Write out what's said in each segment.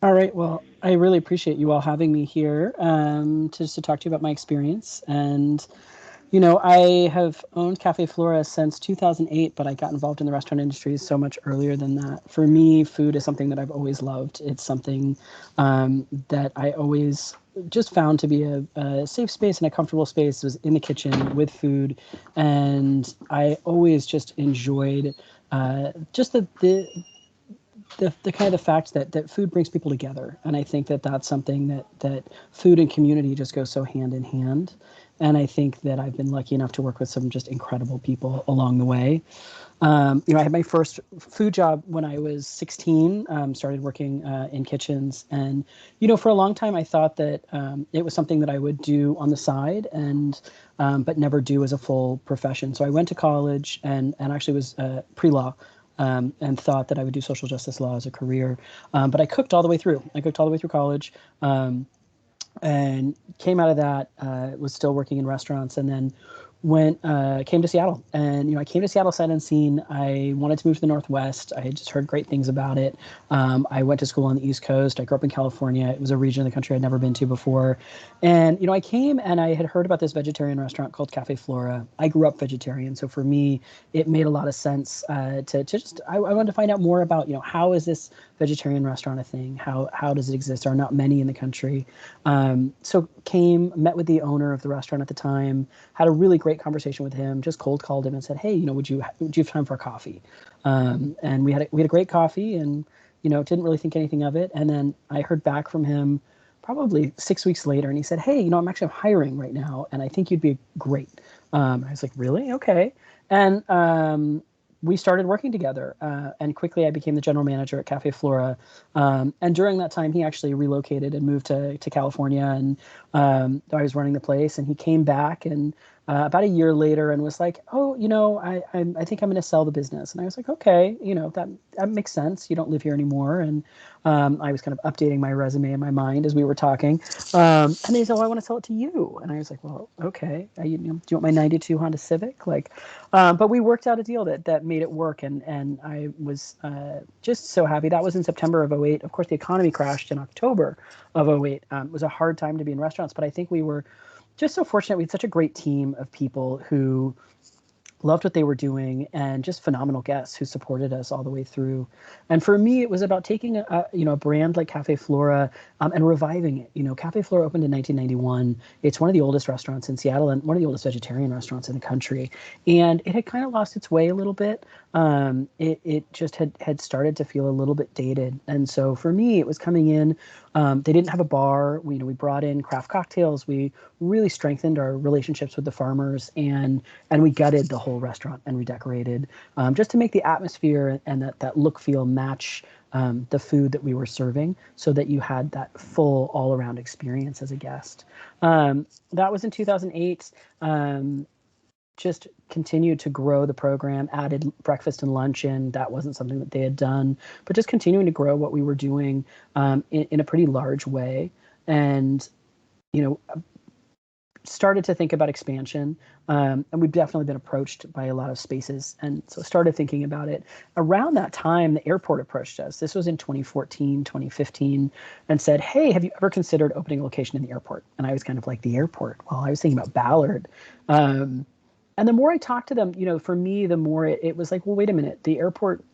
All right. Well, I really appreciate you all having me here to talk to you about my experience. And, I have owned Cafe Flora since 2008, but I got involved in the restaurant industry so much earlier than that. For me, food is something that I've always loved. It's something that I always just found to be a safe space and a comfortable space. It was in the kitchen with food. And I always just enjoyed just the kind of the fact that food brings people together, and I think that that's something that food and community just go so hand in hand. And I think that I've been lucky enough to work with some just incredible people along the way. I had my first food job when I was 16. Started working in kitchens, and for a long time I thought that it was something that I would do on the side, and but never do as a full profession. So I went to college and actually was pre-law. And thought that I would do social justice law as a career, but I cooked all the way through. I cooked all the way through college, and came out of that, was still working in restaurants, and then came to Seattle. And I came to Seattle sight unseen. I wanted to move to the Northwest. I had just heard great things about it. I went to school on the East Coast. I grew up in California. It was a region of the country I'd never been to before. And I came and I had heard about this vegetarian restaurant called Cafe Flora. I grew up vegetarian, so for me it made a lot of sense to just I wanted to find out more about how is this vegetarian restaurant a thing? How does it exist? There are not many in the country. So came, met with the owner of the restaurant at the time, had a really great conversation with him, just cold called him and said, hey, would you have time for a coffee? And we had a great coffee, and didn't really think anything of it. And then I heard back from him probably 6 weeks later, and he said, hey, I'm hiring right now, and I think you'd be great. I was like, really? Okay. And we started working together, and quickly I became the general manager at Cafe Flora. And during that time, he actually relocated and moved to California, and I was running the place. And he came back, and about a year later, and was like, "Oh, I think I'm going to sell the business." And I was like, "Okay, that makes sense. You don't live here anymore." And I was kind of updating my resume in my mind as we were talking. And he said, "Well, I want to sell it to you." And I was like, "Well, okay. Do you want my '92 Honda Civic?" But we worked out a deal that made it work, and I was just so happy. That was in September of '08. Of course, the economy crashed in October of '08. It was a hard time to be in restaurants, but I think we were just so fortunate. We had such a great team of people who loved what they were doing, and just phenomenal guests who supported us all the way through. And for me, it was about taking a brand like Cafe Flora, and reviving it. Cafe Flora opened in 1991. It's one of the oldest restaurants in Seattle and one of the oldest vegetarian restaurants in the country. And it had kind of lost its way a little bit. It just had started to feel a little bit dated. And so for me, it was coming in. They didn't have a bar. We brought in craft cocktails. We really strengthened our relationships with the farmers, and we gutted the whole restaurant and redecorated, just to make the atmosphere and that look feel match the food that we were serving, so that you had that full all around experience as a guest. That was in 2008. Just continued to grow the program, added breakfast and lunch in. That wasn't something that they had done, but just continuing to grow what we were doing in a pretty large way. And, you know, started to think about expansion. And we've definitely been approached by a lot of spaces. And so started thinking about it. Around that time, the airport approached us. This was in 2014, 2015, and said, hey, have you ever considered opening a location in the airport? And I was kind of like, the airport? Well, I was thinking about Ballard. And the more I talked to them, for me, the more it was like, well, wait a minute. The airport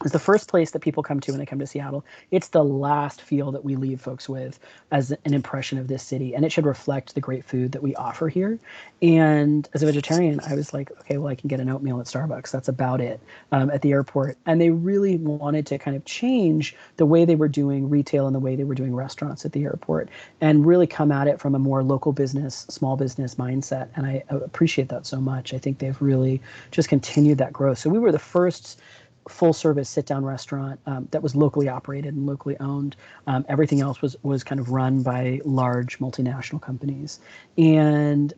is the first place that people come to when they come to Seattle. It's the last feel that we leave folks with as an impression of this city, and it should reflect the great food that we offer here. And as a vegetarian, I was like, okay, well, I can get an oatmeal at Starbucks. That's about it at the airport. And they really wanted to kind of change the way they were doing retail and the way they were doing restaurants at the airport, and really come at it from a more local business, small business mindset. And I appreciate that so much. I think they've really just continued that growth. So we were the first full service sit down restaurant that was locally operated and locally owned. Everything else was kind of run by large multinational companies. And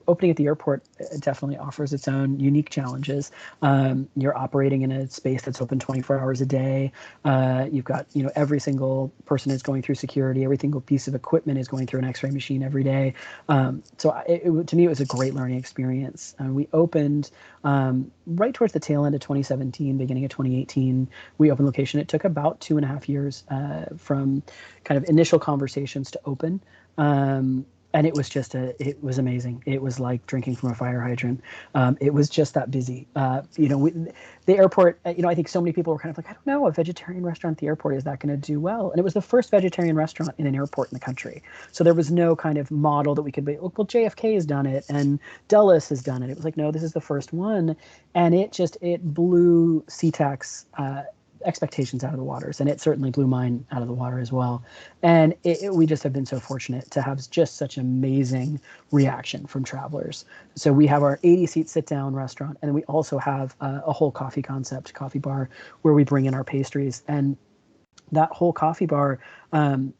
opening at the airport definitely offers its own unique challenges. You're operating in a space that's open 24 hours a day. You've got every single person is going through security. Every single piece of equipment is going through an X-ray machine every day. To me, it was a great learning experience. We opened right towards the tail end of 2017, beginning beginning of 2018. We opened location. It took about 2.5 years from kind of initial conversations to open. And it was just it was amazing. It was like drinking from a fire hydrant. It was just that busy. The airport, I think so many people were kind of like, I don't know, a vegetarian restaurant at the airport, is that going to do well? And it was the first vegetarian restaurant in an airport in the country. So there was no kind of model that we could be, well, JFK has done it and Dulles has done it. It was like, no, this is the first one. And it blew SeaTac's expectations out of the waters, and it certainly blew mine out of the water as well. And we just have been so fortunate to have just such amazing reaction from travelers. So we have our 80-seat sit-down restaurant, and then we also have a whole coffee concept, coffee bar, where we bring in our pastries. And that whole coffee bar,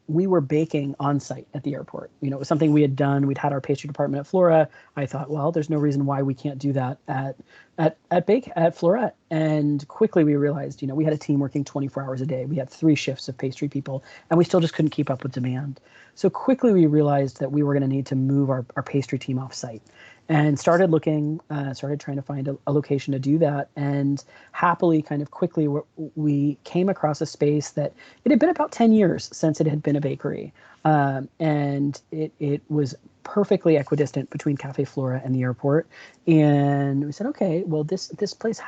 we were baking on site at the airport. It was something we had done. We'd had our pastry department at Flora. I thought, well, there's no reason why we can't do that at Florette. And quickly we realized, we had a team working 24 hours a day. We had 3 shifts of pastry people, and we still just couldn't keep up with demand. So quickly we realized that we were going to need to move our pastry team off site, and started trying to find a location to do that. And happily, kind of quickly, we came across a space that it had been about 10 years since it had been a bakery. And it was perfectly equidistant between Cafe Flora and the airport. And we said, okay, well, this place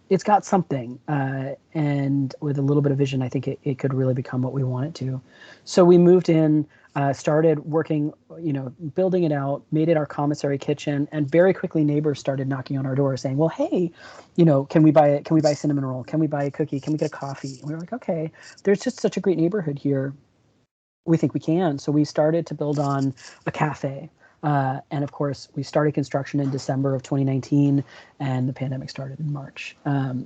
it's got something. And with a little bit of vision, I think it could really become what we want it to. So we moved in, started working, building it out, made it our commissary kitchen, and very quickly neighbors started knocking on our door saying, well, hey, can we buy a cinnamon roll? Can we buy a cookie? Can we get a coffee? And we were like, okay, there's just such a great neighborhood here. We think we can. So we started to build on a cafe. And of course, we started construction in December of 2019, and the pandemic started in March.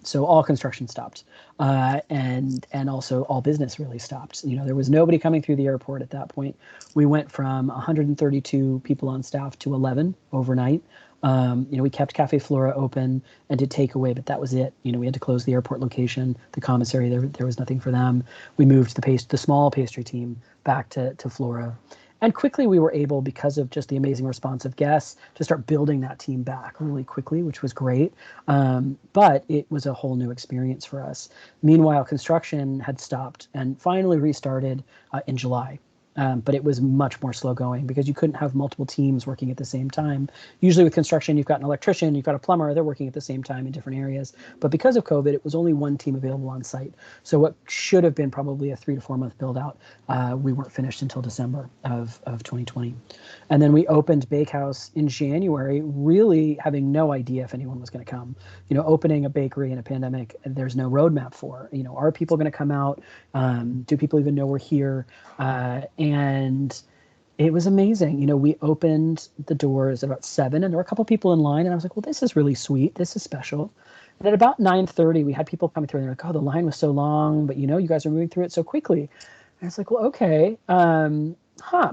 So all construction stopped, and also all business really stopped. There was nobody coming through the airport at that point. We went from 132 people on staff to 11 overnight. We kept Cafe Flora open and did takeaway, but that was it. We had to close the airport location, the commissary. There was nothing for them. We moved the small pastry team back to Flora. And quickly we were able, because of just the amazing response of guests, to start building that team back really quickly, which was great. But it was a whole new experience for us. Meanwhile, construction had stopped and finally restarted in July. But it was much more slow going because you couldn't have multiple teams working at the same time. Usually with construction, you've got an electrician, you've got a plumber, they're working at the same time in different areas. But because of COVID, it was only one team available on site. So what should have been probably a 3 to 4 month build out, we weren't finished until December of 2020. And then we opened Bakehouse in January, really having no idea if anyone was going to come. Opening a bakery in a pandemic, there's no roadmap for. Are people going to come out? Do people even know we're here? And it was amazing. We opened the doors at about 7, and there were a couple people in line, and I was like, well, this is really sweet. This is special. And at about 9:30, we had people coming through, and they're like, oh, the line was so long, but you guys are moving through it so quickly. And I was like, well, okay.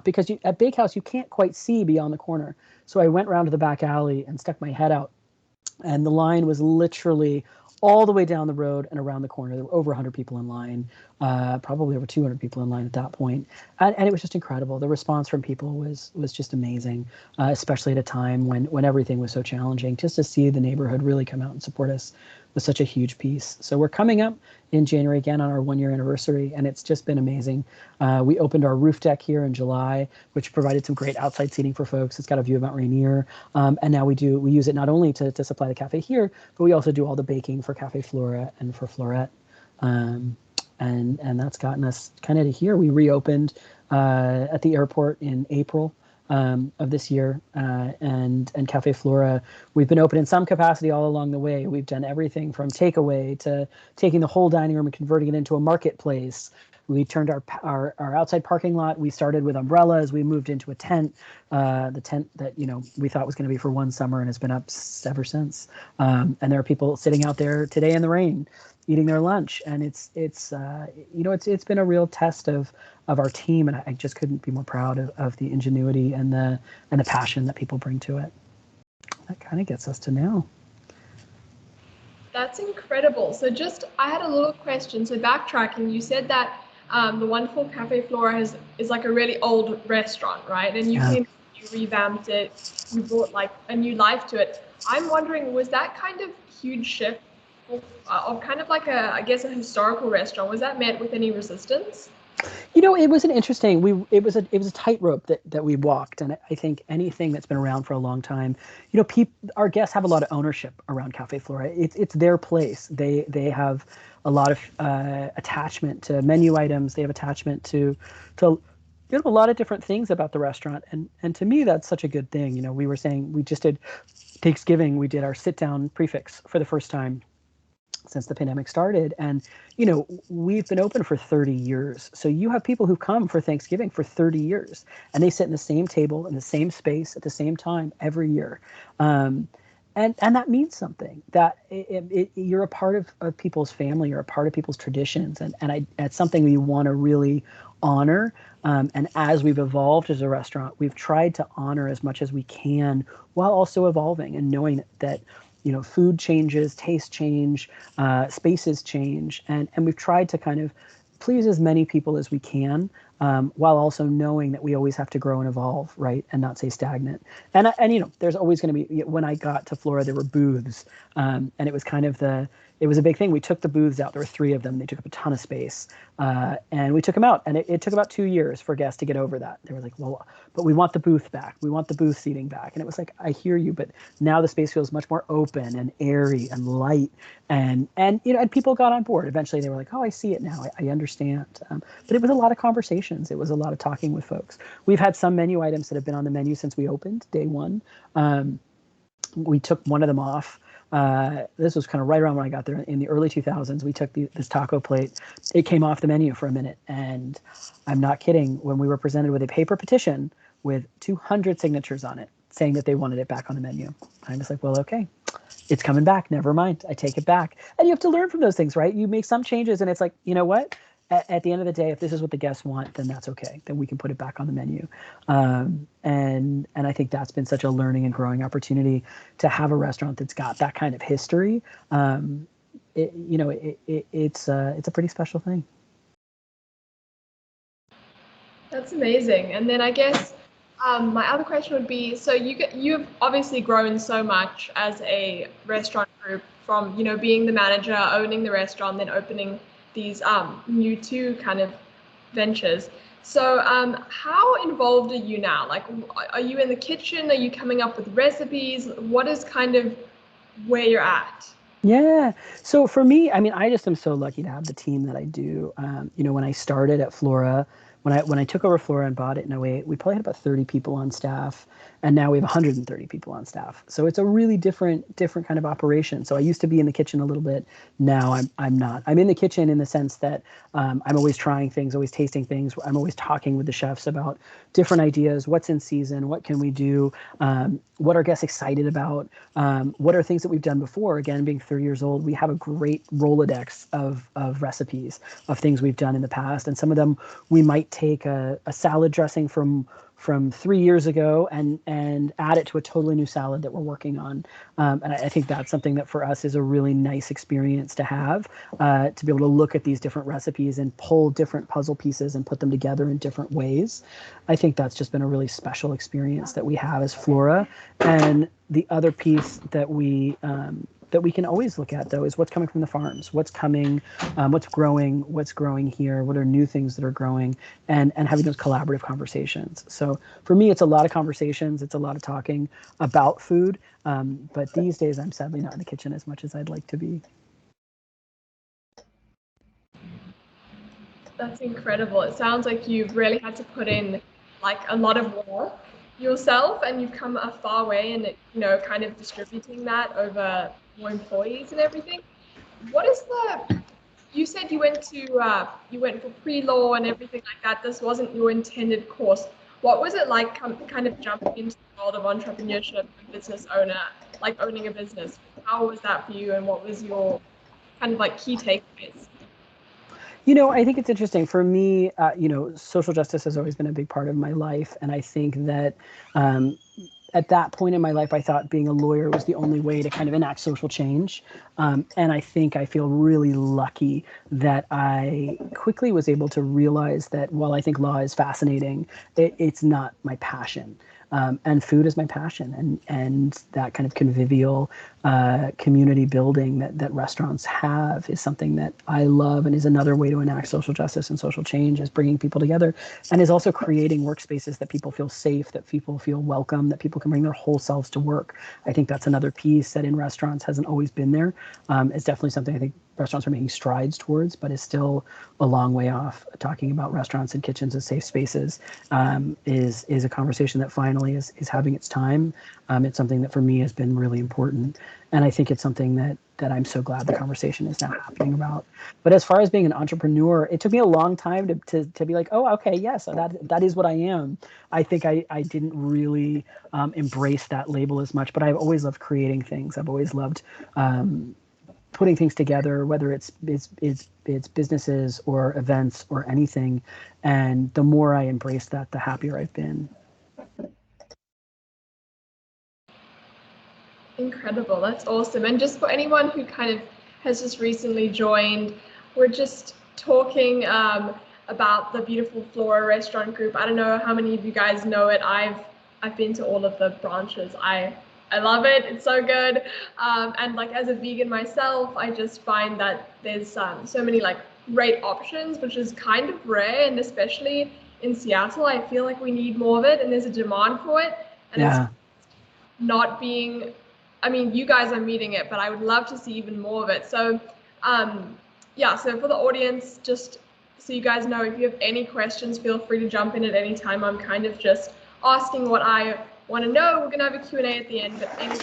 Because at Bakehouse, you can't quite see beyond the corner. So I went around to the back alley and stuck my head out, and the line was literally all the way down the road and around the corner. There were over 100 people in line, probably over 200 people in line at that point. And it was just incredible. The response from people was just amazing, especially at a time when everything was so challenging. Just to see the neighborhood really come out and support us was such a huge piece. So we're coming up in January again on our 1-year anniversary, and it's just been amazing. We opened our roof deck here in July, which provided some great outside seating for folks. It's got a view of Mount Rainier. And now we use it not only to supply the cafe here, but we also do all the baking for Cafe Flora and for Florette. And that's gotten us kind of to here. We reopened at the airport in April of this year, and Cafe Flora, we've been open in some capacity all along the way. We've done everything from takeaway to taking the whole dining room and converting it into a marketplace. We turned our outside parking lot. We started with umbrellas. We moved into a tent, the tent that we thought was going to be for one summer, and it's been up ever since. And there are people sitting out there today in the rain, eating their lunch, and it's been a real test of our team, and I just couldn't be more proud of the ingenuity and the passion that people bring to it. That kind of gets us to now. That's incredible. So I had a little question. So backtracking, you said that the wonderful Cafe Flora is like a really old restaurant, right? And you revamped it, you brought like a new life to it. I'm wondering, was that kind of huge shift of kind of like a, I guess, a historical restaurant, was that met with any resistance? It was an interesting. It was a tightrope that we walked, and I think anything that's been around for a long time, our guests have a lot of ownership around Cafe Flora. It's their place. They have a lot of attachment to menu items. They have attachment to a lot of different things about the restaurant, and to me that's such a good thing. We were saying we just did Thanksgiving. We did our sit down prefix for the first time since the pandemic started. And, we've been open for 30 years. So you have people who come for Thanksgiving for 30 years and they sit in the same table in the same space at the same time every year. And that means something, that you're a part of people's family, you're a part of people's traditions. And it's something we want to really honor. And as we've evolved as a restaurant, we've tried to honor as much as we can while also evolving and knowing that food changes, tastes change, spaces change, and we've tried to kind of please as many people as we can, while also knowing that we always have to grow and evolve, right, and not stay stagnant. And there's always going to be. When I got to Flora, there were booths, and it was kind of it was a big thing. We took the booths out. There were 3 of them. They took up a ton of space, and we took them out. And it took about 2 years for guests to get over that. They were like, well, but we want the booth back. We want the booth seating back. And it was like, I hear you, but now the space feels much more open and airy and light. And people got on board. Eventually, they were like, oh, I see it now. I understand. But it was a lot of conversations. It was a lot of talking with folks. We've had some menu items that have been on the menu since we opened, day one. We took one of them off. This was kind of right around when I got there in the early 2000s. We took this taco plate. It came off the menu for a minute. And I'm not kidding. When we were presented with a paper petition with 200 signatures on it saying that they wanted it back on the menu, I was like, well, okay, it's coming back. Never mind. I take it back. And you have to learn from those things, right? You make some changes and it's like, you know what? At the end of the day, if this is what the guests want, then that's okay. Then we can put it back on the menu. And I think that's been such a learning and growing opportunity to have a restaurant that's got that kind of history. It's a pretty special thing. That's amazing. And then I guess my other question would be, so you've obviously grown so much as a restaurant group from, being the manager, owning the restaurant, then opening these new 2 kind of ventures. So how involved are you now? Like, are you in the kitchen? Are you coming up with recipes? What is kind of where you're at? Yeah. So for me, I mean, I just am so lucky to have the team that I do. When I started at Flora, when I took over Flora and bought it in 2008, we probably had about 30 people on staff, and now we have 130 people on staff. So it's a really different kind of operation. So I used to be in the kitchen a little bit. Now I'm not. I'm in the kitchen in the sense that I'm always trying things, always tasting things. I'm always talking with the chefs about different ideas, what's in season, what can we do, what are guests excited about, what are things that we've done before. Again, being 30 years old, we have a great Rolodex of recipes of things we've done in the past, and some of them we might take a salad dressing from 3 years ago and add it to a totally new salad that we're working on. And I think that's something that for us is a really nice experience to have, to be able to look at these different recipes and pull different puzzle pieces and put them together in different ways. I think that's just been a really special experience that we have as Flora. And the other piece that we can always look at, though, is what's coming from the farms, what's coming, what's growing here, what are new things that are growing, and having those collaborative conversations. So for me, it's a lot of conversations. It's a lot of talking about food. But these days, I'm sadly not in the kitchen as much as I'd like to be. That's incredible. It sounds like you've really had to put in like a lot of work yourself, and you've come a far way in, kind of distributing that over more employees and everything. What is you said you went for pre-law and everything like that. This wasn't your intended course. What was it like kind of jumping into the world of entrepreneurship and business owner, like owning a business? How was that for you, and what was your kind of like key takeaways? I think it's interesting. For me, social justice has always been a big part of my life. And I think that at that point in my life, I thought being a lawyer was the only way to kind of enact social change. And I think I feel really lucky that I quickly was able to realize that while I think law is fascinating, it's not my passion. And food is my passion, and that kind of convivial community building that restaurants have is something that I love, and is another way to enact social justice and social change, is bringing people together, and is also creating workspaces that people feel safe, that people feel welcome, that people can bring their whole selves to work. I think that's another piece that in restaurants hasn't always been there. It's definitely something I think restaurants are making strides towards, but is still a long way off. Talking about restaurants and kitchens as safe spaces is a conversation that finally is having its time. It's something that for me has been really important, and I think it's something that I'm so glad the conversation is now happening about. But as far as being an entrepreneur, it took me a long time to be like, oh, okay, yes, that is what I am. I think I didn't really embrace that label as much, but I've always loved creating things. I've always loved putting things together, whether it's businesses or events or anything. And the more I embrace that, the happier I've been. Incredible. That's awesome. And just for anyone who kind of has just recently joined, we're just talking about the beautiful Flora Restaurant Group. I don't know how many of you guys know it. I've been to all of the branches. I love it. It's so good. And like as a vegan myself, I just find that there's so many like great options, which is kind of rare. And especially in Seattle, I feel like we need more of it, and there's a demand for it. And Yeah. it's not being, I mean, you guys are meeting it, but I would love to see even more of it. So yeah, so for the audience, just so you guys know, if you have any questions, feel free to jump in at any time. I'm kind of just asking what I want to know. We're going to have a Q&A at the end, but any.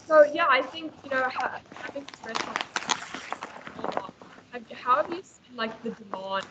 So yeah, I think, you know, having this restaurant, how have you seen like the demand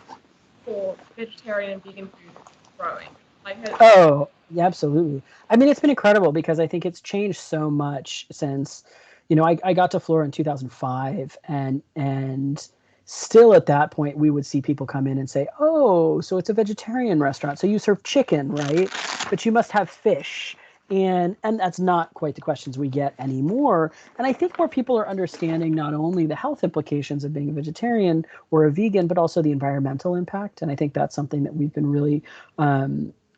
for vegetarian and vegan food growing? Like, Oh, yeah, absolutely. I mean, it's been incredible because I think it's changed so much since, I got to Flora in 2005, and still at that point we would see people come in and say, "Oh, so it's a vegetarian restaurant. So you serve chicken, right? But you must have fish." And that's not quite the questions we get anymore. And I think more people are understanding not only the health implications of being a vegetarian or a vegan, but also the environmental impact. And I think that's something that we've been really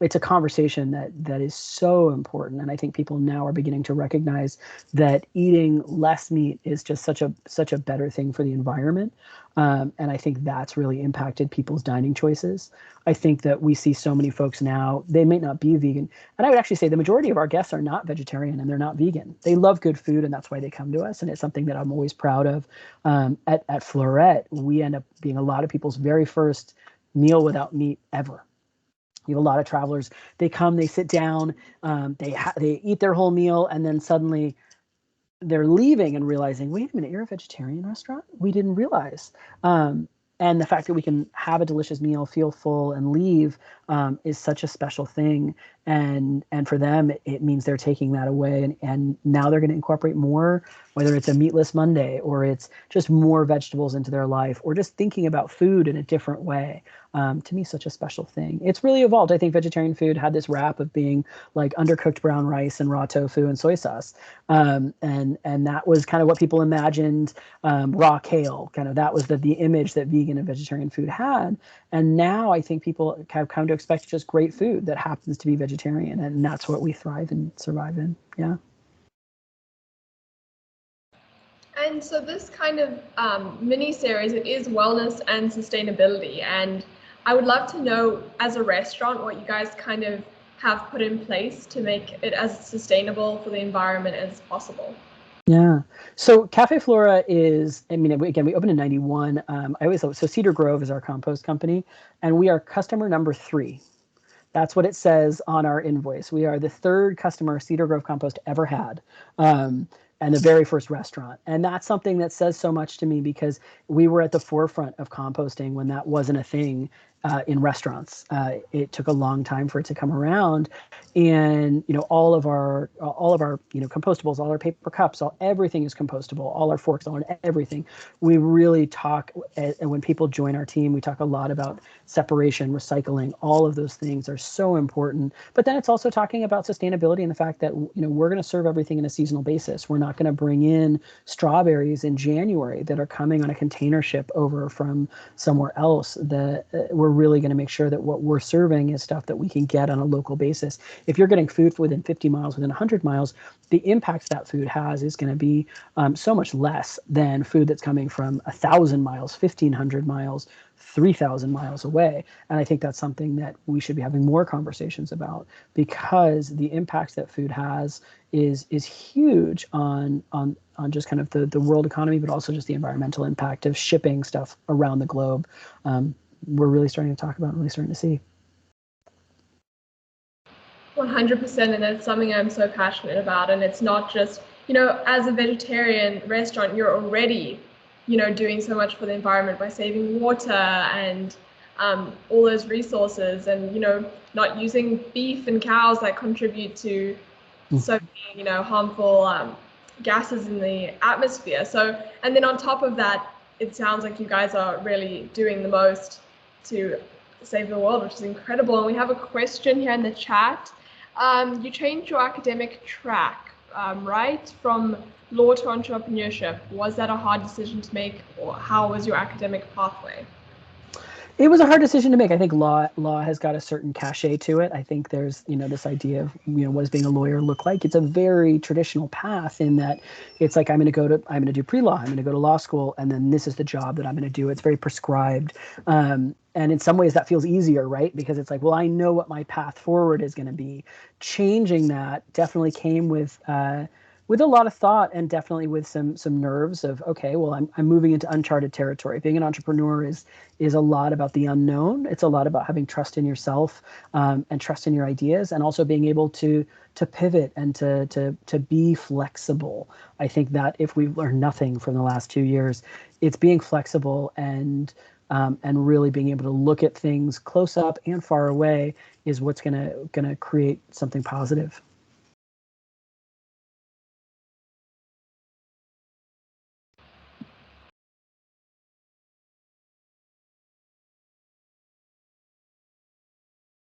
it's a conversation that is so important, and I think people now are beginning to recognize that eating less meat is just such a better thing for the environment, and I think that's really impacted people's dining choices. I think that we see so many folks now, they may not be vegan, and I would actually say the majority of our guests are not vegetarian and they're not vegan. They love good food, and that's why they come to us, and it's something that I'm always proud of. At Florette, we end up being a lot of people's very first meal without meat ever. You have a lot of travelers. They come, they sit down, they eat their whole meal, and then suddenly they're leaving and realizing, wait a minute, you're a vegetarian restaurant? We didn't realize. And the fact that we can have a delicious meal, feel full, and leave is such a special thing. And for them, it means they're taking that away, and now they're going to incorporate more, whether it's a meatless Monday or it's just more vegetables into their life, or just thinking about food in a different way. To me, such a special thing. It's really evolved. I think vegetarian food had this rap of being like undercooked brown rice and raw tofu and soy sauce, and that was kind of what people imagined. Raw kale, kind of, that was the image that vegan and vegetarian food had. And now I think people have come to expect just great food that happens to be vegetarian, and that's what we thrive and survive in. Yeah. and so this kind of mini series, it is wellness and sustainability. And I would love to know, as a restaurant, what you guys kind of have put in place to make it as sustainable for the environment as possible. Yeah. So Cafe Flora is, I mean, again, we opened in 91. I always thought, so Cedar Grove is our compost company, and we are customer number 3. That's what it says on our invoice. We are the 3rd customer Cedar Grove Compost ever had, and the very first restaurant. And that's something that says so much to me, because we were at the forefront of composting when that wasn't a thing. in restaurants. It took a long time for it to come around, and all of our compostables, all our paper cups, everything is compostable. All our forks, all everything. We really talk, and when people join our team, we talk a lot about separation, recycling. All of those things are so important. But then it's also talking about sustainability and the fact that we're going to serve everything in a seasonal basis. We're not going to bring in strawberries in January that are coming on a container ship over from somewhere else. That we're really going to make sure that what we're serving is stuff that we can get on a local basis. If you're getting food within 50 miles, within 100 miles, the impact that food has is going to be so much less than food that's coming from 1,000 miles, 1,500 miles, 3,000 miles away. And I think that's something that we should be having more conversations about, because the impact that food has is huge on just kind of the world economy, but also just the environmental impact of shipping stuff around the globe. We're really starting to talk about and really starting to see. 100%, and that's something I'm so passionate about. And it's not just, as a vegetarian restaurant, you're already, doing so much for the environment by saving water and all those resources, and, not using beef and cows that contribute to so many, harmful gases in the atmosphere. So, and then on top of that, it sounds like you guys are really doing the most to save the world, which is incredible. And we have a question here in the chat. You changed your academic track, right, from law to entrepreneurship. Was that a hard decision to make, or how was your academic pathway? It was a hard decision to make. I think law has got a certain cachet to it. I think there's, this idea of, what does being a lawyer look like? It's a very traditional path in that it's like, I'm going to do pre-law, I'm going to go to law school, and then this is the job that I'm going to do. It's very prescribed. And in some ways that feels easier, right? Because it's like, well, I know what my path forward is going to be. Changing that definitely came with a lot of thought, and definitely with some nerves of, okay, well, I'm moving into uncharted territory. Being an entrepreneur is a lot about the unknown. It's a lot about having trust in yourself, and trust in your ideas, and also being able to pivot and to be flexible. I think that if we've learned nothing from the last 2 years, it's being flexible and really being able to look at things close up and far away is what's gonna create something positive.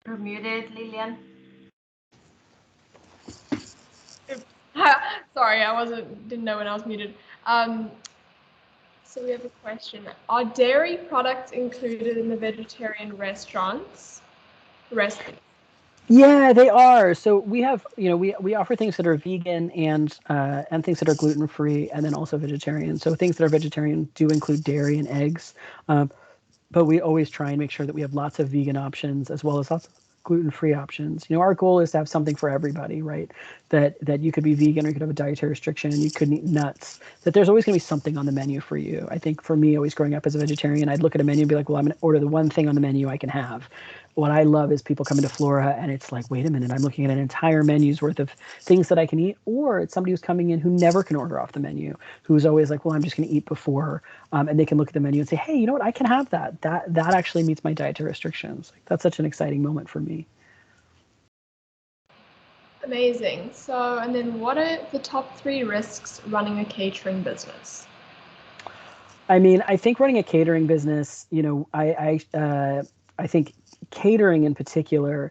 You're muted, Lillian. Sorry, didn't know when I was muted. So we have a question. Are dairy products included in the vegetarian restaurants? Yeah, they are. So we have, we offer things that are vegan and things that are gluten-free, and then also vegetarian. So things that are vegetarian do include dairy and eggs. But we always try and make sure that we have lots of vegan options as well as lots of gluten-free options. Our goal is to have something for everybody, right? That you could be vegan, or you could have a dietary restriction, you couldn't eat nuts. That there's always going to be something on the menu for you. I think for me, always growing up as a vegetarian, I'd look at a menu and be like, well, I'm going to order the one thing on the menu I can have. What I love is people coming to Flora and it's like, wait a minute, I'm looking at an entire menu's worth of things that I can eat. Or it's somebody who's coming in who never can order off the menu, who's always like, well, I'm just going to eat before. And they can look at the menu and say, hey, you know what, I can have that. That actually meets my dietary restrictions. Like, that's such an exciting moment for me. Amazing. So, and then what are the top 3 risks running a catering business? I mean, I think running a catering business, I think catering in particular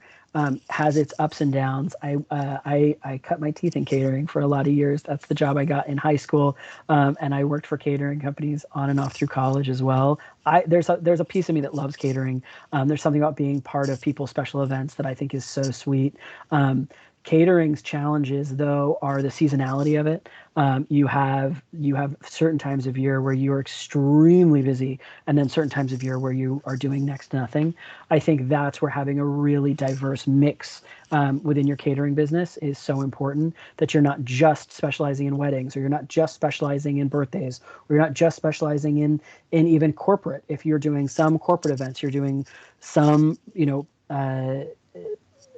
has its ups and downs. I cut my teeth in catering for a lot of years. That's the job I got in high school, and I worked for catering companies on and off through college as well. There's a piece of me that loves catering. There's something about being part of people's special events that I think is so sweet. Catering's challenges, though, are the seasonality of it. You have certain times of year where you are extremely busy, and then certain times of year where you are doing next to nothing. I think that's where having a really diverse mix within your catering business is so important, that you're not just specializing in weddings, or you're not just specializing in birthdays, or you're not just specializing in even corporate. If you're doing some corporate events, you're doing some,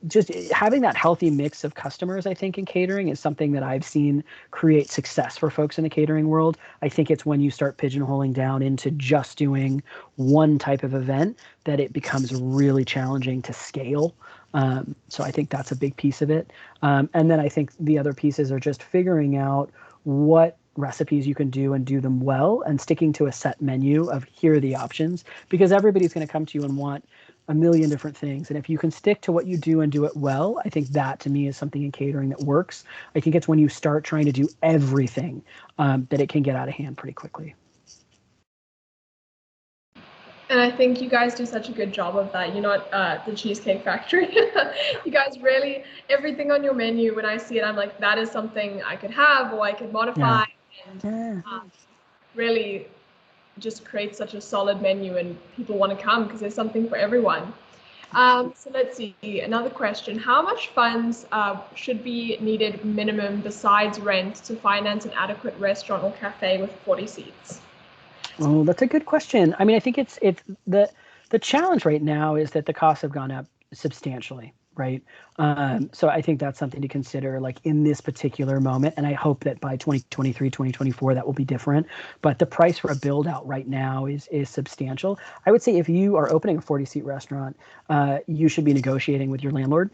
just having that healthy mix of customers, I think, in catering is something that I've seen create success for folks in the catering world. I think it's when you start pigeonholing down into just doing one type of event that it becomes really challenging to scale. So I think that's a big piece of it. And then I think the other pieces are just figuring out what recipes you can do and do them well, and sticking to a set menu of here are the options, because everybody's going to come to you and want a million different things. And if you can stick to what you do and do it well, I think that to me is something in catering that works. I think it's when you start trying to do everything that it can get out of hand pretty quickly. And I think you guys do such a good job of that. You're not the Cheesecake Factory. You guys really, everything on your menu, when I see it, I'm like, that is something I could have or I could modify. And really just create such a solid menu, and people want to come because there's something for everyone. So let's see, another question. How much funds should be needed minimum besides rent to finance an adequate restaurant or cafe with 40 seats? Oh, that's a good question. I mean, I think it's the challenge right now is that the costs have gone up substantially, right? So I think that's something to consider, like in this particular moment. And I hope that by 2023, 2024, that will be different. But the price for a build out right now is substantial. I would say if you are opening a 40-seat restaurant, you should be negotiating with your landlord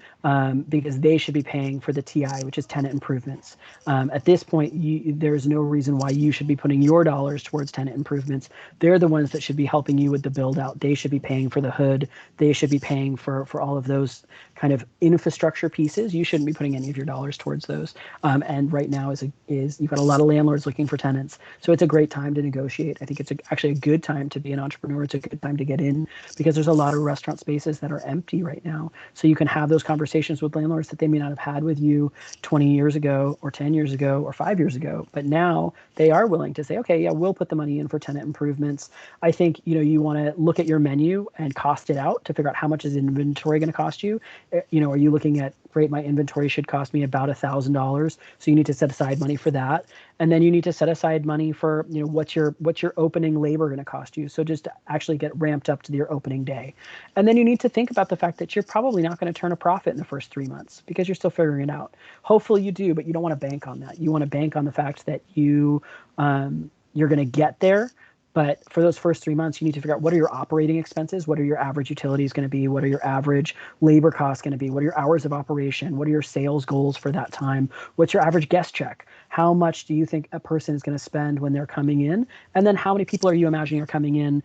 because they should be paying for the TI, which is tenant improvements. At this point, there's no reason why you should be putting your dollars towards tenant improvements. They're the ones that should be helping you with the build out. They should be paying for the hood. They should be paying for all of those kind of infrastructure pieces. You shouldn't be putting any of your dollars towards those. And right now is you've got a lot of landlords looking for tenants. So it's a great time to negotiate. I think it's actually a good time to be an entrepreneur. It's a good time to get in because there's a lot of restaurant spaces that are empty right now. So you can have those conversations with landlords that they may not have had with you 20 years ago or 10 years ago or 5 years ago. But now they are willing to say, okay, yeah, we'll put the money in for tenant improvements. I think, you want to look at your menu and cost it out to figure out how much is inventory going to cost you. Are you looking at, great, my inventory should cost me about $1,000. So you need to set aside money for that. And then you need to set aside money for, what's your opening labor going to cost you. So just to actually get ramped up to your opening day. And then you need to think about the fact that you're probably not going to turn a profit in the first 3 months because you're still figuring it out. Hopefully you do, but you don't want to bank on that. You want to bank on the fact that you're going to get there. But for those first 3 months, you need to figure out what are your operating expenses? What are your average utilities going to be? What are your average labor costs going to be? What are your hours of operation? What are your sales goals for that time? What's your average guest check? How much do you think a person is going to spend when they're coming in? And then how many people are you imagining are coming in,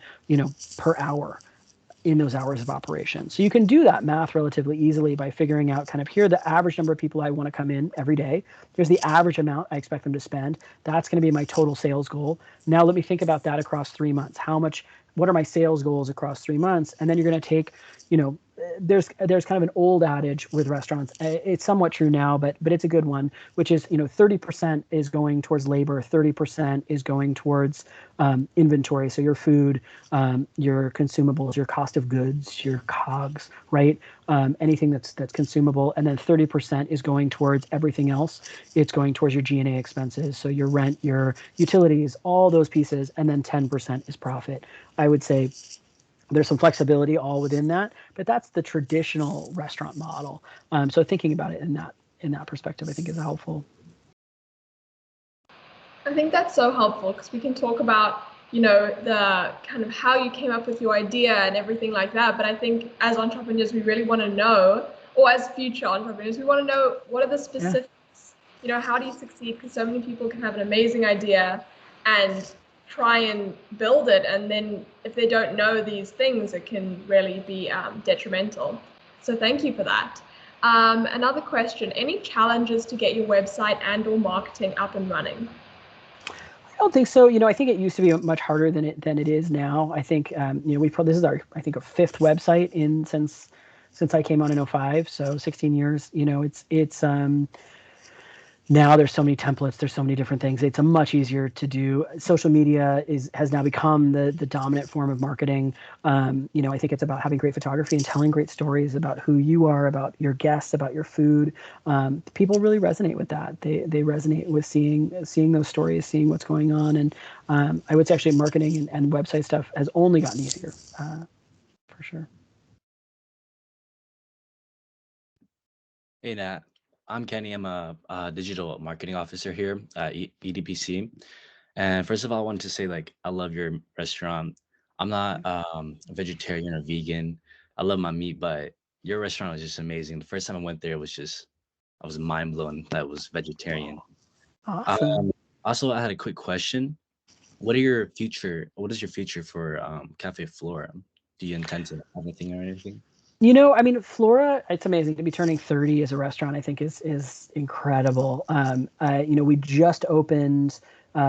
per hour in those hours of operation? So you can do that math relatively easily by figuring out kind of, here are the average number of people I want to come in every day. Here's the average amount I expect them to spend. That's going to be my total sales goal. Now let me think about that across 3 months. What are my sales goals across 3 months? And then you're going to take, there's kind of an old adage with restaurants. It's somewhat true now, but it's a good one, which is, 30% is going towards labor, 30% is going towards inventory. So your food, your consumables, your cost of goods, your COGS, right? Anything that's consumable. And then 30% is going towards everything else. It's going towards your G&A expenses. So your rent, your utilities, all those pieces. And then 10% is profit. I would say there's some flexibility all within that, but that's the traditional restaurant model. So thinking about it in that perspective, I think is helpful. I think that's so helpful because we can talk about, the kind of how you came up with your idea and everything like that. But I think as entrepreneurs, we really want to know, or as future entrepreneurs, we want to know what are the specifics, how do you succeed? Because so many people can have an amazing idea and try and build it, and then if they don't know these things, it can really be detrimental. So thank you for that. Another question, any challenges to get your website and or marketing up and running? I don't think so. I think it used to be much harder than it is now. I think this is our, I think, a fifth website since I came on in 2005, so 16 years. It's now there's so many templates, there's so many different things. It's a much easier to do. Social media has now become the dominant form of marketing. I think it's about having great photography and telling great stories about who you are, about your guests, about your food. People really resonate with that. They resonate with seeing those stories, seeing what's going on. And I would say actually marketing and website stuff has only gotten easier, for sure. Hey Nat, I'm Kenny. I'm a digital marketing officer here at EDPC. And first of all, I wanted to say I love your restaurant. I'm not a vegetarian or vegan. I love my meat, but your restaurant was just amazing. The first time I went there, I was mind blown that it was vegetarian. Awesome. Um, Also, I had a quick question. What is your future for Cafe Flora? Do you intend to have anything or anything? I mean, Flora, it's amazing to be turning 30 as a restaurant. I think is incredible. We just opened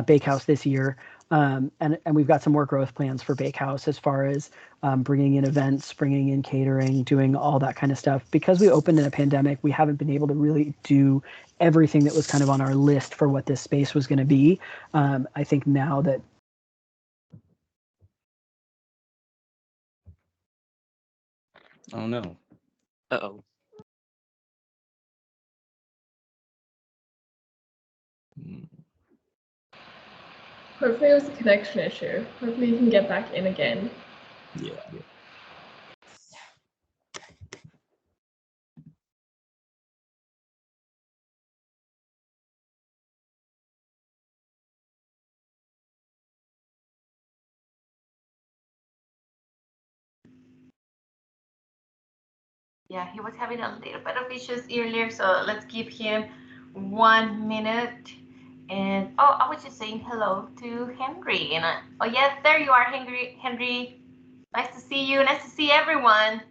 Bakehouse this year, and we've got some more growth plans for Bakehouse as far as bringing in events, bringing in catering, doing all that kind of stuff. Because we opened in a pandemic, we haven't been able to really do everything that was kind of on our list for what this space was going to be. I think now that Oh no. Uh-oh. Mm, Hopefully it was a connection issue. Hopefully you can get back in again. yeah. Yeah, he was having a little bit of issues earlier, so let's give him 1 minute. And I was just saying hello to Henry. And oh yes, there you are, Henry. Henry, nice to see you. Nice to see everyone.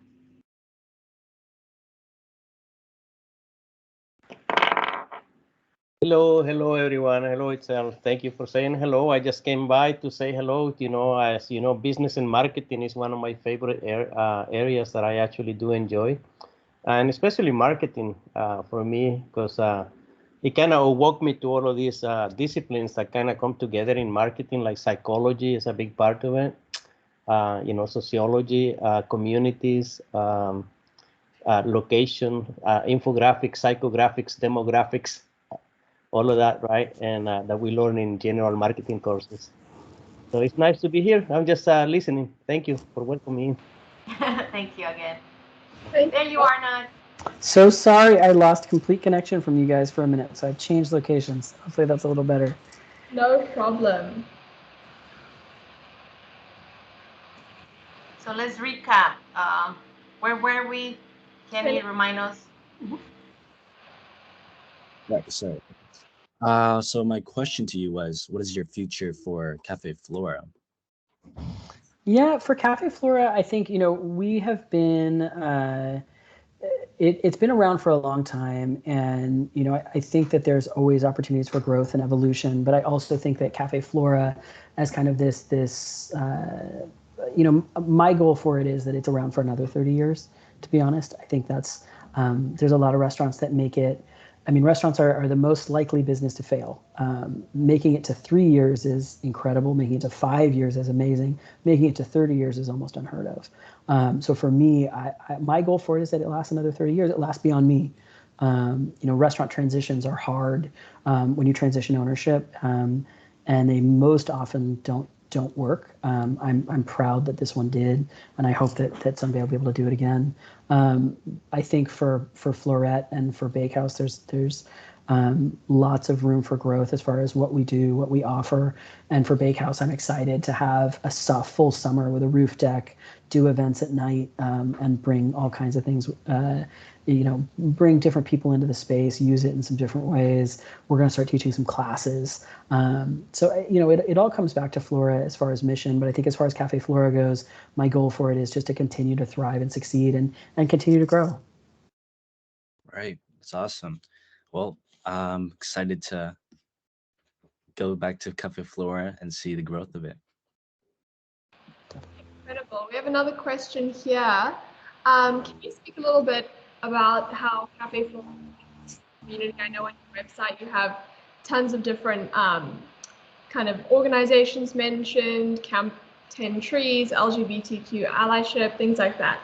Hello everyone. Hello itself. Thank you for saying hello. I just came by to say hello. As you know, business and marketing is one of my favorite areas that I actually do enjoy, and especially marketing for me because it kind of walked me to all of these disciplines that kind of come together in marketing, like psychology is a big part of it. Sociology, communities. Location, infographics, psychographics, demographics, all of that, right? And that we learn in general marketing courses. So it's nice to be here. I'm just listening. Thank you for welcoming me. Thank you again. Thank There you are, Nat. So sorry I lost complete connection from you guys for a minute, so I've changed locations. Hopefully that's a little better. No problem. So let's recap. Where were we? Can you remind us? Right. So my question to you was, what is your future for Cafe Flora? Yeah, for Cafe Flora, I think, we have been, it's been around for a long time. And, I think that there's always opportunities for growth and evolution. But I also think that Cafe Flora, as kind of this, my goal for it is that it's around for another 30 years, to be honest. I think there's a lot of restaurants that make it. I mean, restaurants are the most likely business to fail. Making it to 3 years is incredible. Making it to 5 years is amazing. Making it to 30 years is almost unheard of. So for me, my goal for it is that it lasts another 30 years. It lasts beyond me. Restaurant transitions are hard when you transition ownership, and they most often don't work. I'm proud that this one did, and I hope that someday I'll be able to do it again. I think for Florette and for Bakehouse, there's lots of room for growth as far as what we do, what we offer. And for Bakehouse, I'm excited to have a full summer with a roof deck, do events at night, and bring all kinds of things. Bring different people into the space, use it in some different ways. We're going to start teaching some classes. It all comes back to Flora as far as mission, but I think as far as Cafe Flora goes, my goal for it is just to continue to thrive and succeed and continue to grow. Right. That's awesome. Well, I'm excited to go back to Cafe Flora and see the growth of it. Incredible. We have another question here. Can you speak a little bit about how Cafe Flora community? I know on your website you have tons of different kind of organizations mentioned, Camp 10 Trees, LGBTQ allyship, things like that.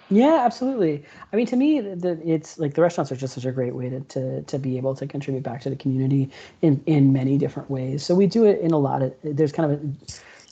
Yeah, absolutely. I mean, to me, it's like the restaurants are just such a great way to be able to contribute back to the community in many different ways. So we do it in a lot of, there's kind of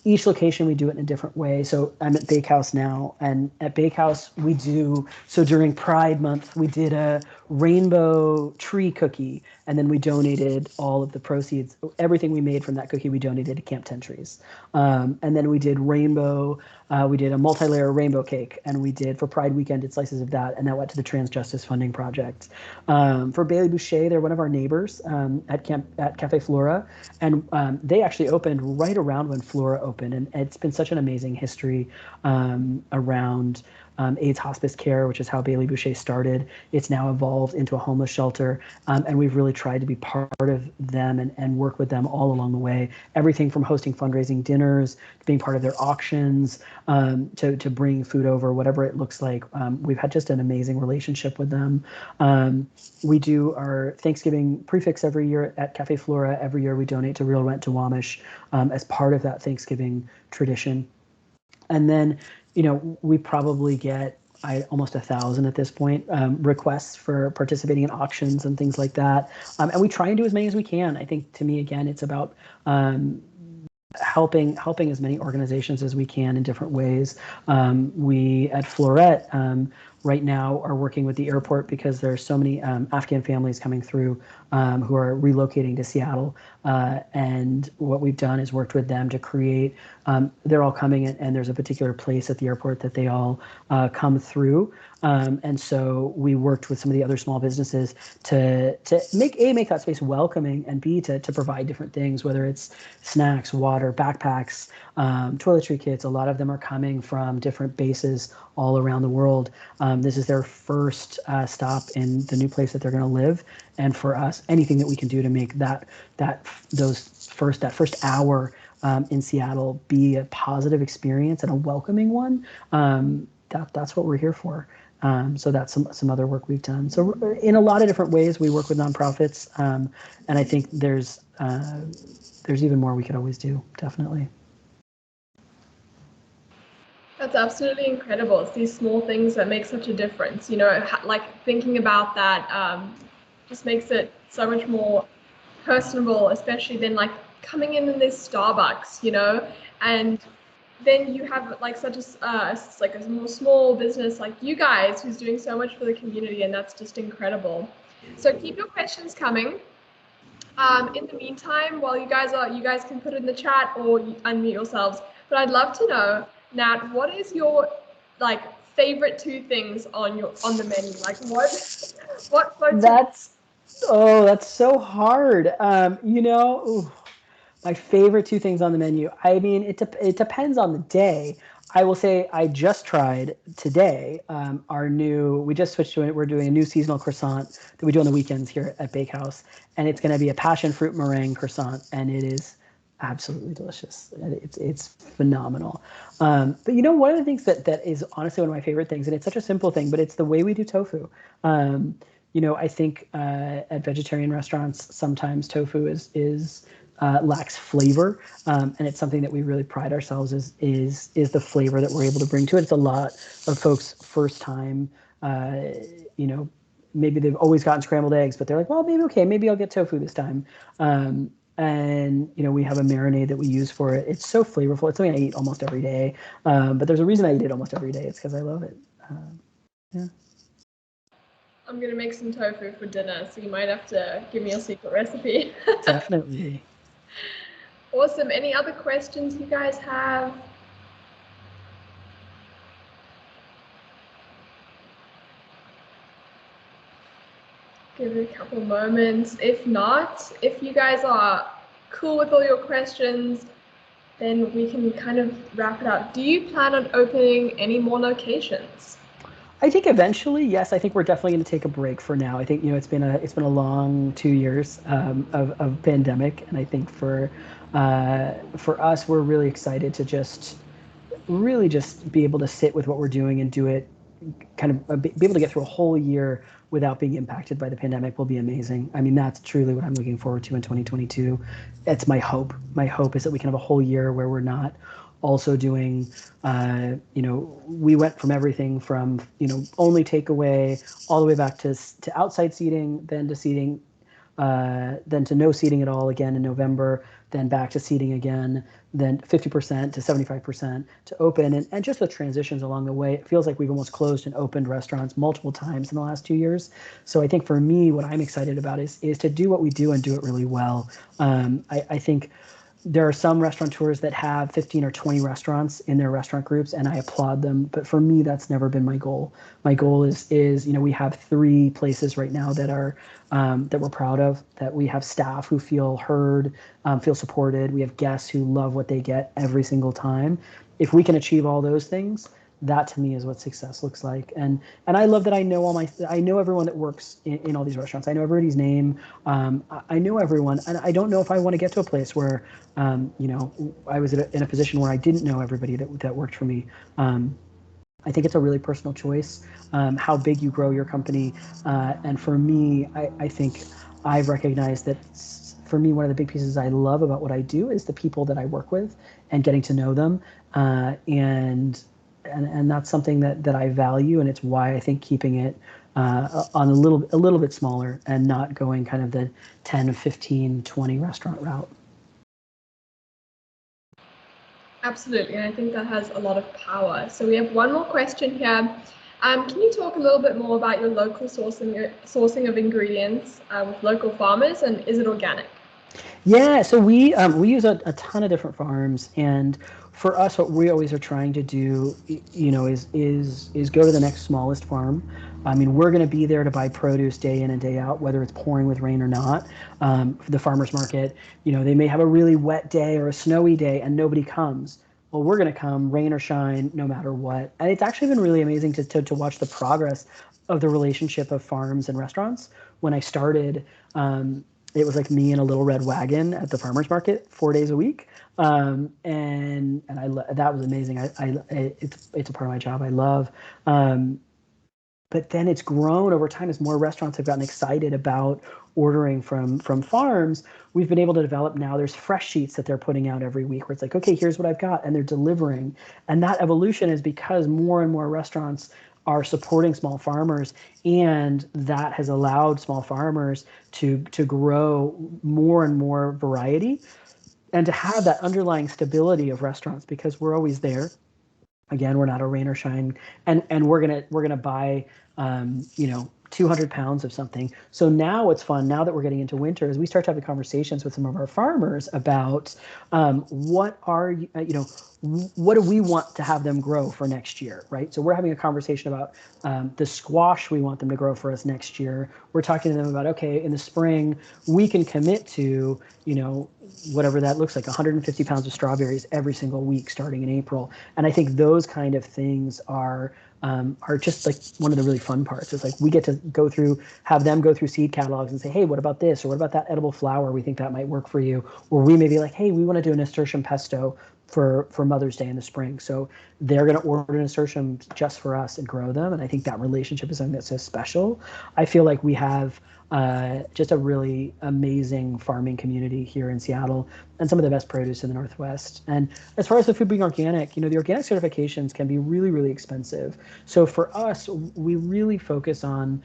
each location we do it in a different way. So I'm at Bakehouse now, and at Bakehouse we do, so during Pride Month we did a rainbow tree cookie, and then we donated all of the proceeds, everything we made from that cookie we donated to Camp 10 Trees. And then we did we did a multi-layer rainbow cake, and we did, for Pride Weekend, did slices of that, and that went to the Trans Justice Funding Project. For Bailey Boucher, they're one of our neighbors at Cafe Flora, and they actually opened right around when Flora opened, and it's been such an amazing history around AIDS hospice care, which is how Bailey Boucher started. It's now evolved into a homeless shelter, and we've really tried to be part of them and work with them all along the way. Everything from hosting fundraising dinners, to being part of their auctions, to bring food over, whatever it looks like. We've had just an amazing relationship with them. We do our Thanksgiving prefix every year at Cafe Flora. Every year we donate to Real Rent to Wamish as part of that Thanksgiving tradition. And then, we probably get almost 1,000 at this point requests for participating in auctions and things like that. And we try and do as many as we can. I think, to me, again, it's about helping as many organizations as we can in different ways. We at Florette right now are working with the airport because there are so many Afghan families coming through who are relocating to Seattle. And what we've done is worked with them to create, they're all coming in, and there's a particular place at the airport that they all come through. And so we worked with some of the other small businesses to make that space welcoming, and B, to provide different things, whether it's snacks, water, backpacks, toiletry kits. A lot of them are coming from different bases all around the world. This is their first stop in the new place that they're going to live. And for us, anything that we can do to make that first hour in Seattle be a positive experience and a welcoming one, that's what we're here for. So that's some other work we've done. So in a lot of different ways, we work with nonprofits, and I think there's even more we could always do, definitely. That's absolutely incredible. It's these small things that make such a difference. Like thinking about that just makes it so much more personable, especially than like coming in this Starbucks, and then you have like such a more small business like you guys who's doing so much for the community, and that's just incredible. So keep your questions coming. In the meantime, while you guys can put it in the chat or unmute yourselves. But I'd love to know, Nat, what is your like favorite 2 things on the menu? Like what That's so hard. My favorite 2 things on the menu. I mean, it depends on the day. I will say I just tried today we just switched to it. We're doing a new seasonal croissant that we do on the weekends here at Bakehouse, and it's going to be a passion fruit meringue croissant, and it is absolutely delicious. It's phenomenal. But one of the things that is honestly one of my favorite things, and it's such a simple thing, but it's the way we do tofu. I think at vegetarian restaurants sometimes tofu is lacks flavor, and it's something that we really pride ourselves is the flavor that we're able to bring to it. It's a lot of folks' first time. Maybe they've always gotten scrambled eggs, but they're like, well, maybe I'll get tofu this time. And we have a marinade that we use for it. It's so flavorful. It's something I eat almost every day. But there's a reason I eat it almost every day. It's because I love it. Yeah. I'm gonna make some tofu for dinner, so you might have to give me your secret recipe. Definitely. Awesome. Any other questions you guys have? Give it a couple moments. If not, if you guys are cool with all your questions, then we can kind of wrap it up. Do you plan on opening any more locations? I think eventually, yes. I think we're definitely going to take a break for now. I think it's been a long 2 years of pandemic, and I think for us, we're really excited to just be able to sit with what we're doing and do it, kind of be able to get through a whole year without being impacted by the pandemic will be amazing. I mean, that's truly what I'm looking forward to in 2022. That's my hope. My hope is that we can have a whole year where we're not also doing, we went from everything from, only takeaway all the way back to outside seating, then to seating then to no seating at all again in November, then back to seating again, then 50% to 75% to open. And just the transitions along the way, it feels like we've almost closed and opened restaurants multiple times in the last 2 years. So I think for me, what I'm excited about is to do what we do and do it really well. I think there are some restaurateurs that have 15 or 20 restaurants in their restaurant groups, and I applaud them. But for me, that's never been my goal. My goal is we have 3 places right now that are that we're proud of, that we have staff who feel heard, feel supported. We have guests who love what they get every single time. If we can achieve all those things, that to me is what success looks like. And I love that I know everyone that works in all these restaurants. I know everybody's name. I know everyone, and I don't know if I want to get to a place where I was in a position where I didn't know everybody that worked for me. I think it's a really personal choice, how big you grow your company. And for me, I think I've recognized that for me, one of the big pieces I love about what I do is the people that I work with and getting to know them. And that's something that I value, and it's why I think keeping it on a little bit smaller and not going kind of the 10, 15, 20 restaurant route. Absolutely, and I think that has a lot of power. So we have one more question here. Can you talk a little bit more about your local sourcing of ingredients with local farmers, and is it organic? Yeah, so we use a ton of different farms, and for us, what we always are trying to do, is go to the next smallest farm. I mean, we're going to be there to buy produce day in and day out, whether it's pouring with rain or not. For the farmers market, they may have a really wet day or a snowy day, and nobody comes. Well, we're going to come, rain or shine, no matter what. And it's actually been really amazing to watch the progress of the relationship of farms and restaurants. When I started, it was like me in a little red wagon at the farmers market 4 days a week, and that was amazing. It's a part of my job I love. But then it's grown over time as more restaurants have gotten excited about ordering from farms. We've been able to develop now. There's fresh sheets that they're putting out every week where it's like, okay, here's what I've got, and they're delivering. And that evolution is because more and more restaurants are supporting small farmers, and that has allowed small farmers to grow more and more variety and to have that underlying stability of restaurants, because we're always there. Again, we're not a rain or shine, and we're gonna buy 200 pounds of something. So now what's fun, now that we're getting into winter, is we start having conversations with some of our farmers about what do we want to have them grow for next year, right? So we're having a conversation about the squash we want them to grow for us next year. We're talking to them about, okay, in the spring, we can commit to, whatever that looks like, 150 pounds of strawberries every single week starting in April. And I think those kind of things are just like one of the really fun parts. It's like we get to have them go through seed catalogs and say, hey, what about this? Or what about that edible flower? We think that might work for you. Or we may be like, hey, we want to do a nasturtium pesto for Mother's Day in the spring. So they're going to order nasturtium just for us and grow them. And I think that relationship is something that's so special. I feel like we have just a really amazing farming community here in Seattle, and some of the best produce in the Northwest. And as far as the food being organic, the organic certifications can be really, really expensive. So for us, we really focus on,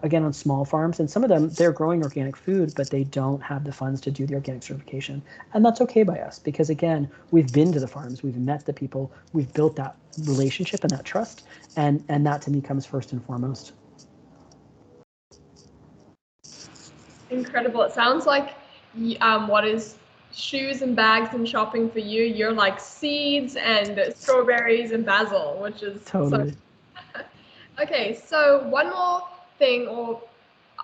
again, on small farms, and some of them, they're growing organic food, but they don't have the funds to do the organic certification. And that's okay by us, because again, we've been to the farms, we've met the people, we've built that relationship and that trust, and that to me comes first and foremost. Incredible. It sounds like what is shoes and bags and shopping for you, you're like seeds and strawberries and basil, which is totally. Okay, so one more thing, or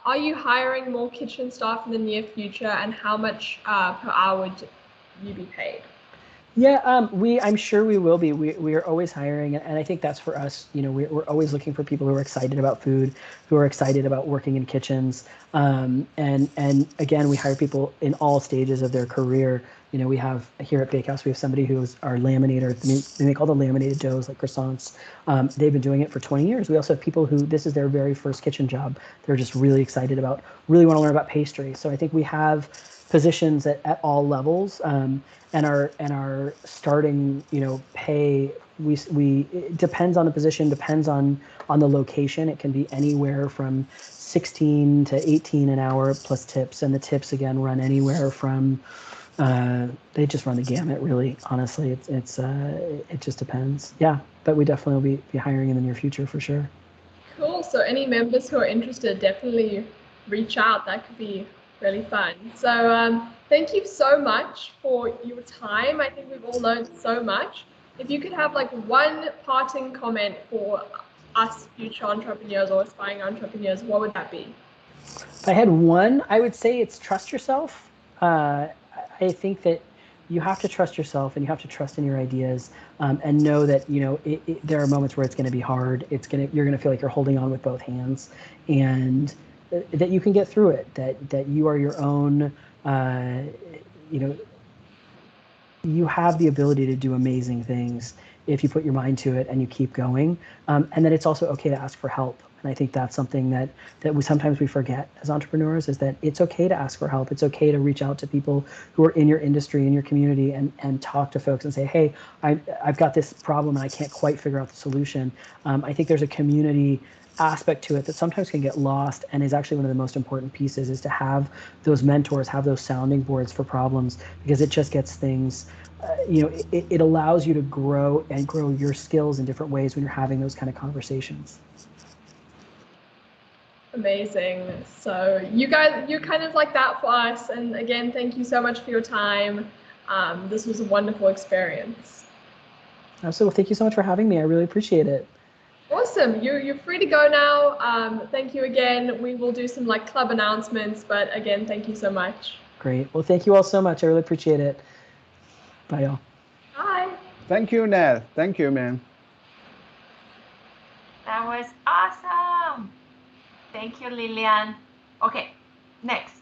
are you hiring more kitchen staff in the near future, and how much per hour would you be paid? Yeah, I'm sure we will be. We are always hiring, and I think that's for us. We're always looking for people who are excited about food, who are excited about working in kitchens. And again, we hire people in all stages of their career. We have here at Bakehouse, we have somebody who's our laminator. They make all the laminated doughs like croissants. They've been doing it for 20 years. We also have people who this is their very first kitchen job. They're just really excited about, really want to learn about pastry. So I think we have positions at all levels, and our starting pay, it depends on the position, depends on the location. It can be anywhere from 16 to 18 an hour plus tips, and the tips again run anywhere from they just run the gamut, really. Honestly, it just depends. Yeah, but we definitely will be hiring in the near future for sure. Cool. So any members who are interested, definitely reach out. That could be really fun. So thank you so much for your time. I think we've all learned so much. If you could have like one parting comment for us future entrepreneurs or aspiring entrepreneurs, what would that be? If I had one, I would say it's trust yourself. I think that you have to trust yourself and you have to trust in your ideas, and know that there are moments where it's going to be hard. You're going to feel like you're holding on with both hands, and that you can get through it. That you are your own. You have the ability to do amazing things if you put your mind to it and you keep going, and that it's also okay to ask for help. And I think that's something that sometimes we forget as entrepreneurs, is that it's okay to ask for help. It's okay to reach out to people who are in your industry, in your community, and talk to folks and say, hey, I've got this problem and I can't quite figure out the solution. I think there's a community aspect to it that sometimes can get lost, and is actually one of the most important pieces, is to have those mentors, have those sounding boards for problems, because it just gets things, it allows you to grow your skills in different ways when you're having those kind of conversations. Amazing. So you're kind of like that for us. And again, thank you so much for your time. This was a wonderful experience. Absolutely. Thank you so much for having me. I really appreciate it. Awesome. You're free to go now. Thank you again. We will do some club announcements, but again, thank you so much. Great. Well, thank you all so much. I really appreciate it. Bye, y'all. Bye. Thank you, Nat. Thank you, man. That was awesome. Thank you, Lillian. Okay, next.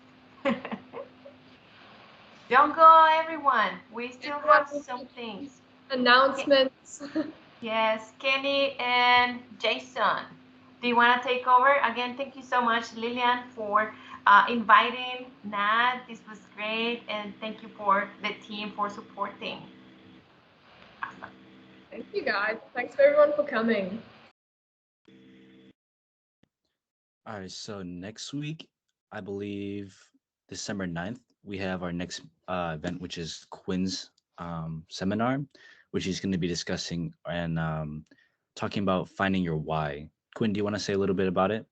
Don't go, everyone. We still have some things. Announcements. Yes, Kenny and Jason. Do you want to take over? Again, thank you so much, Lillian, for inviting Nat. This was great. And thank you for the team for supporting. Awesome. Thank you, guys. Thanks for everyone for coming. All right, so next week, I believe December 9th, we have our next event, which is Quinn's seminar, which he's going to be discussing and talking about finding your why. Quinn, do you want to say a little bit about it?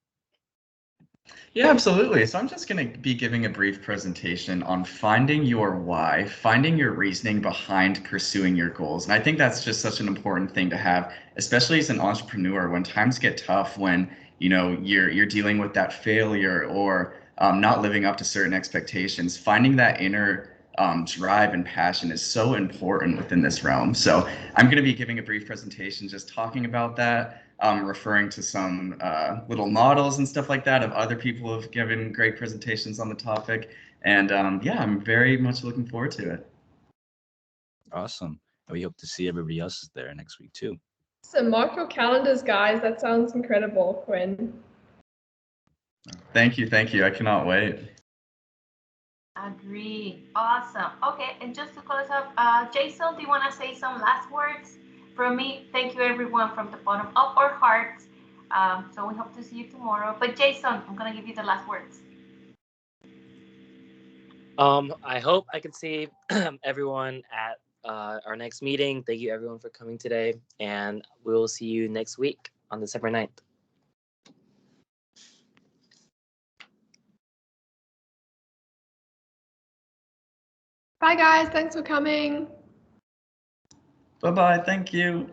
Yeah, absolutely. So I'm just going to be giving a brief presentation on finding your why, finding your reasoning behind pursuing your goals. And I think that's just such an important thing to have, especially as an entrepreneur when times get tough, when you're dealing with that failure or not living up to certain expectations. Finding that inner drive and passion is so important within this realm. So I'm going to be giving a brief presentation just talking about that. Referring to some little models and stuff like that of other people who have given great presentations on the topic. And yeah, I'm very much looking forward to it. Awesome. We hope to see everybody else there next week too. So mark your calendars, guys. That sounds incredible, Quinn. Thank you. I cannot wait. Agree. Awesome. Okay, and just to close up, Jason, do you want to say some last words? From me, thank you everyone from the bottom of our hearts. So we hope to see you tomorrow. But Jason, I'm gonna give you the last words. I hope I can see everyone at our next meeting. Thank you everyone for coming today, and we'll see you next week on December 9th. Bye, guys. Thanks for coming. Bye-bye. Thank you.